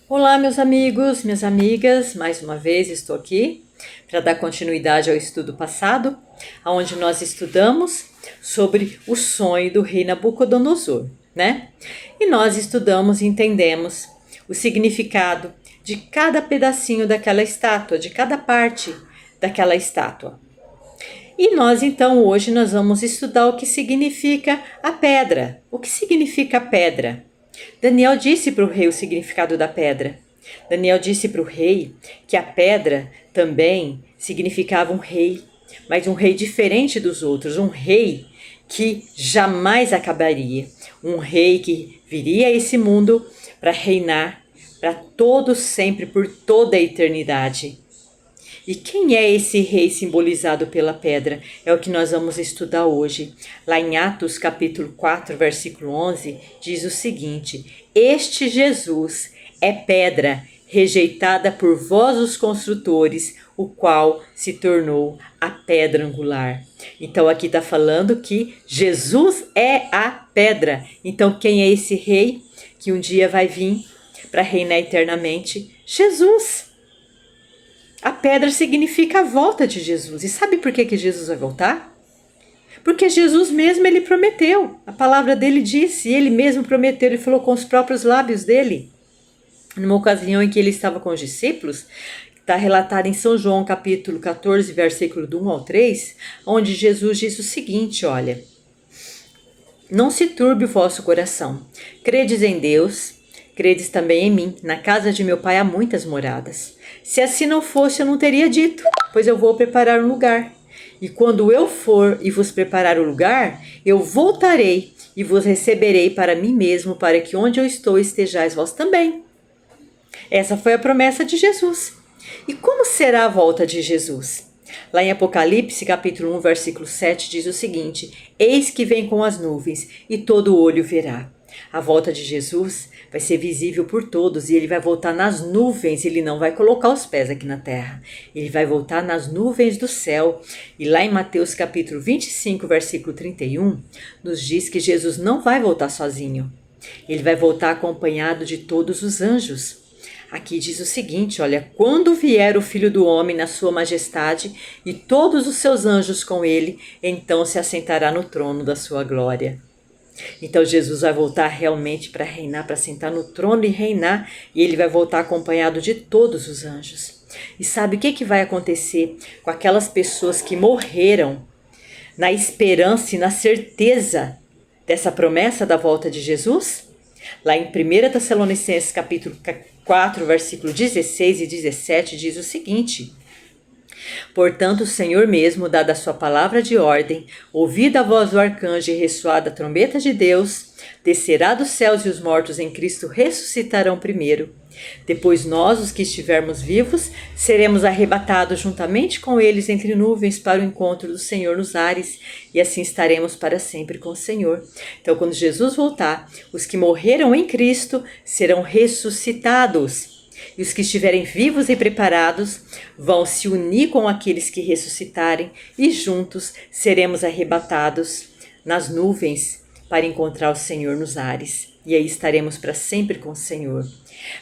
Olá, meus amigos, minhas amigas, mais uma vez estou aqui para dar continuidade ao estudo passado, onde nós estudamos sobre o sonho do rei Nabucodonosor, né? E nós estudamos e entendemos o significado de cada pedacinho daquela estátua, de cada parte daquela estátua. E nós então hoje nós vamos estudar o que significa a pedra. O que significa a pedra? Daniel disse para o rei o significado da pedra. Daniel disse para o rei que a pedra também significava um rei, mas um rei diferente dos outros, um rei que jamais acabaria, um rei que viria a esse mundo para reinar para todos sempre, por toda a eternidade. E quem é esse rei simbolizado pela pedra? É o que nós vamos estudar hoje. Lá em Atos capítulo 4, versículo 11, diz o seguinte: Este Jesus é pedra rejeitada por vós os construtores, o qual se tornou a pedra angular. Então aqui está falando que Jesus é a pedra. Então quem é esse rei que um dia vai vir para reinar eternamente? Jesus. A pedra significa a volta de Jesus. E sabe por que Jesus vai voltar? Porque Jesus mesmo, ele prometeu. A palavra dele disse, ele mesmo prometeu, ele falou com os próprios lábios dele. Numa ocasião em que ele estava com os discípulos, está relatado em São João capítulo 14, versículo do 1 ao 3, onde Jesus disse o seguinte, olha: Não se turbe o vosso coração. Credes em Deus, credes também em mim. Na casa de meu pai há muitas moradas. Se assim não fosse, eu não teria dito, pois eu vou preparar um lugar. E quando eu for e vos preparar o lugar, eu voltarei e vos receberei para mim mesmo, para que onde eu estou estejais vós também. Essa foi a promessa de Jesus. E como será a volta de Jesus? Lá em Apocalipse, capítulo 1, versículo 7, diz o seguinte: Eis que vem com as nuvens, e todo olho verá. A volta de Jesus vai ser visível por todos e ele vai voltar nas nuvens, ele não vai colocar os pés aqui na terra. Ele vai voltar nas nuvens do céu. E lá em Mateus capítulo 25, versículo 31, nos diz que Jesus não vai voltar sozinho. Ele vai voltar acompanhado de todos os anjos. Aqui diz o seguinte, olha: Quando vier o Filho do Homem na sua majestade e todos os seus anjos com ele, então se assentará no trono da sua glória. Então Jesus vai voltar realmente para reinar, para sentar no trono e reinar, e ele vai voltar acompanhado de todos os anjos. E sabe o que vai acontecer com aquelas pessoas que morreram na esperança e na certeza dessa promessa da volta de Jesus? Lá em 1 Tessalonicenses capítulo 4, versículo 16 e 17 diz o seguinte: Portanto, o Senhor mesmo, dada a sua palavra de ordem, ouvida a voz do arcanjo e ressoada a trombeta de Deus, descerá dos céus e os mortos em Cristo ressuscitarão primeiro. Depois nós, os que estivermos vivos, seremos arrebatados juntamente com eles entre nuvens para o encontro do Senhor nos ares, e assim estaremos para sempre com o Senhor. Então, quando Jesus voltar, os que morreram em Cristo serão ressuscitados. E os que estiverem vivos e preparados vão se unir com aqueles que ressuscitarem e juntos seremos arrebatados nas nuvens para encontrar o Senhor nos ares. E aí estaremos para sempre com o Senhor.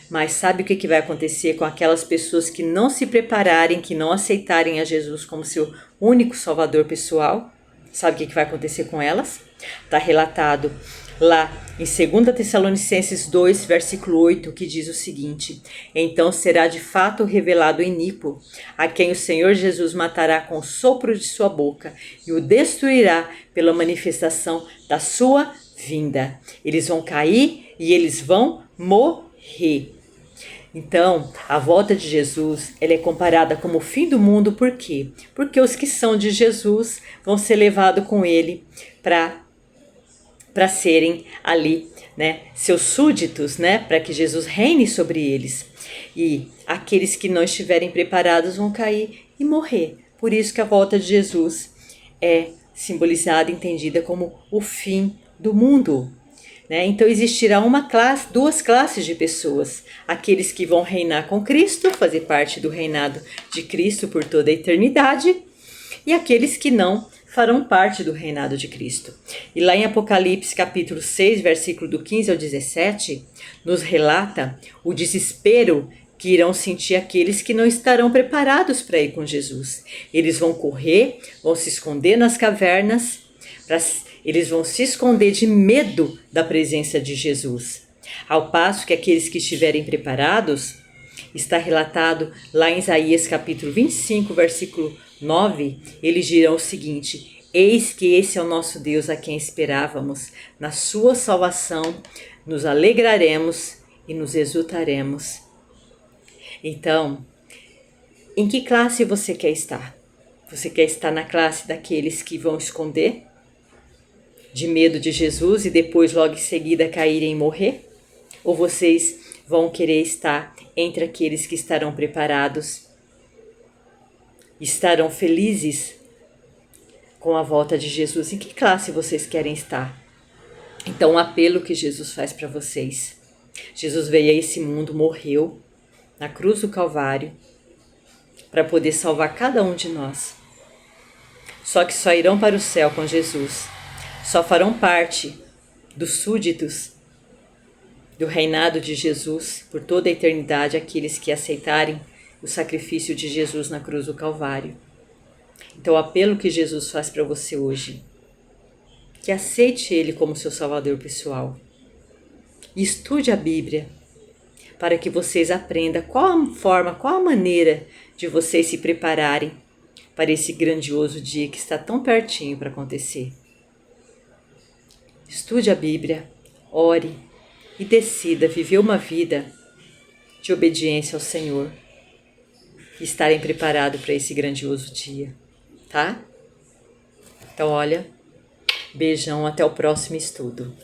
Mas sabe o que vai acontecer com aquelas pessoas que não se prepararem, que não aceitarem a Jesus como seu único salvador pessoal? Sabe o que vai acontecer com elas? Está relatado lá em 2 Tessalonicenses 2, versículo 8, que diz o seguinte: Então será de fato revelado o iníquo, a quem o Senhor Jesus matará com o sopro de sua boca e o destruirá pela manifestação da sua vinda. Eles vão cair e eles vão morrer. Então, a volta de Jesus, ela é comparada como o fim do mundo, por quê? Porque os que são de Jesus vão ser levados com ele para serem ali, né, seus súditos, né, para que Jesus reine sobre eles. E aqueles que não estiverem preparados vão cair e morrer. Por isso que a volta de Jesus é simbolizada, entendida como o fim do mundo. Né? Então existirá duas classes de pessoas: aqueles que vão reinar com Cristo, fazer parte do reinado de Cristo por toda a eternidade, e aqueles que não farão parte do reinado de Cristo. E lá em Apocalipse capítulo 6, versículo do 15 ao 17, nos relata o desespero que irão sentir aqueles que não estarão preparados para ir com Jesus. Eles vão correr, vão se esconder nas cavernas, eles vão se esconder de medo da presença de Jesus. Ao passo que aqueles que estiverem preparados, está relatado lá em Isaías capítulo 25, versículo 9, eles dirão o seguinte: eis que esse é o nosso Deus a quem esperávamos, na sua salvação nos alegraremos e nos exultaremos. Então, em que classe você quer estar? Você quer estar na classe daqueles que vão esconder de medo de Jesus e depois logo em seguida caírem e morrer? Ou vocês vão querer estar entre aqueles que estarão preparados, estarão felizes com a volta de Jesus? Em que classe vocês querem estar? Então, o apelo que Jesus faz para vocês. Jesus veio a esse mundo, morreu na cruz do Calvário para poder salvar cada um de nós. Só que só irão para o céu com Jesus, só farão parte dos súditos do reinado de Jesus por toda a eternidade aqueles que aceitarem o sacrifício de Jesus na cruz do Calvário. Então, o apelo que Jesus faz para você hoje, que aceite Ele como seu Salvador pessoal. E estude a Bíblia, para que vocês aprendam qual a forma, qual a maneira de vocês se prepararem para esse grandioso dia que está tão pertinho para acontecer. Estude a Bíblia, ore e decida viver uma vida de obediência ao Senhor e estarem preparados para esse grandioso dia, tá? Então, olha, beijão, até o próximo estudo.